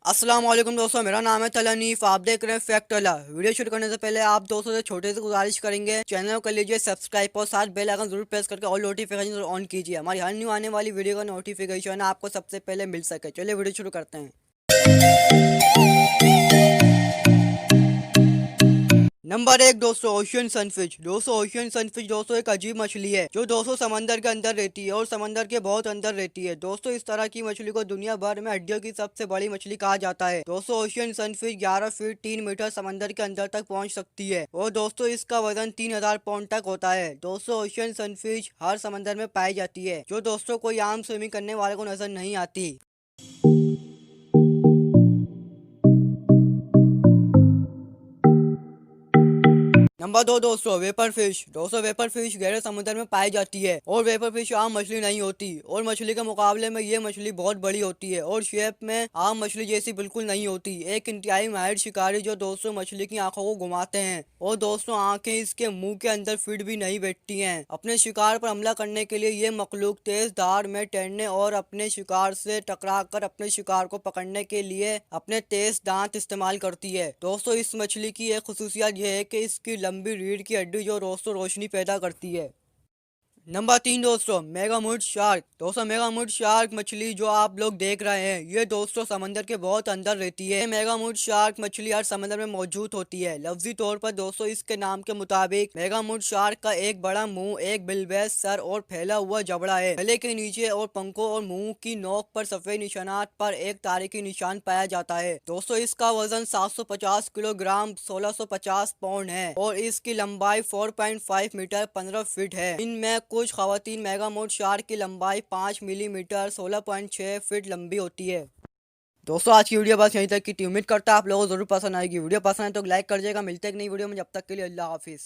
अस्सलाम वालेकुम दोस्तों, मेरा नाम है तलानीफ। आप देख रहे हैं फैक्ट अला। वीडियो शुरू करने से पहले आप दोस्तों से छोटे से गुजारिश करेंगे, चैनल को कर लीजिए सब्सक्राइब और साथ बेल आइकन जरूर प्रेस करके ऑल नोटिफिकेशन ऑन कीजिए। हमारी हर न्यू आने वाली वीडियो का नोटिफिकेशन आपको सबसे पहले मिल सके। चलिए वीडियो शुरू करते हैं। नंबर 1 दोस्तों, ओशियन सनफिश। दोस्तों ओशियन सनफिश दोस्तों एक अजीब मछली है जो दोस्तों समंदर के अंदर रहती है और समंदर के बहुत अंदर रहती है। दोस्तों इस तरह की मछली को दुनिया भर में हड्डियों की सबसे बड़ी मछली कहा जाता है। दोस्तों ओशियन सनफिश 11 फीट 3 मीटर समंदर के अंदर तक पहुंच सकती है और दोस्तों इसका वजन 3000 पाउंड तक होता है। दोस्तों ओशियन सनफिश हर समंदर में पाई जाती है जो दोस्तों कोई आम स्विमिंग करने वाले को नजर नहीं आती। नंबर 2 दोस्तों, वेपर फिश। दोस्तों वेपर फिश गहरे समुद्र में पाई जाती है और वेपर फिश आम मछली नहीं होती और मछली के मुकाबले में ये मछली बहुत बड़ी होती है और शेप में आम मछली जैसी बिल्कुल नहीं होती। एक इंतहाई माहिर शिकारी जो दोस्तों मछली की आंखों को घुमाते हैं और दोस्तों आंखें इसके मुंह के अंदर फिट भी नहीं बैठती हैं। अपने शिकार पर हमला करने के लिए ये मखलूक तेज धार में तैरने और अपने शिकार से टकरा कर अपने शिकार को पकड़ने के लिए अपने तेज दांत इस्तेमाल करती है। दोस्तों इस मछली की एक खुसूसियत यह है कि इसकी लंबी रीढ़ की हड्डी जो दोस्तों रोशनी पैदा करती है। नंबर 3 दोस्तों, मेगामुड शार्क। दोस्तों मेगामुड शार्क मछली जो आप लोग देख रहे हैं ये दोस्तों समंदर के बहुत अंदर रहती है। मेगामुड शार्क मछली हर समंदर में मौजूद होती है। लफ्जी तौर पर दोस्तों इसके नाम के मुताबिक मेगामुड शार्क का एक बड़ा मुंह, एक बिलबेस सर और फैला हुआ जबड़ा है। गले के नीचे और पंखों और मुंह की नोक पर सफेद निशानात पर एक तारीखी निशान पाया जाता है। दोस्तों इसका वजन 750 किलोग्राम 1650 पाउंड है और इसकी लंबाई 4.5 मीटर 15 फीट है। इनमें कुछ खवातीन मेगामोड शार्क की लंबाई 5 मिलीमीटर 16.6 फीट लंबी होती है। दोस्तों आज की वीडियो बस यहीं तक की थी। उम्मीद करता है आप लोगों को जरूर पसंद आएगी। वीडियो पसंद है तो लाइक कर दीजिएगा। मिलते हैं एक नई वीडियो में, जब तक के लिए अल्लाह हाफिज।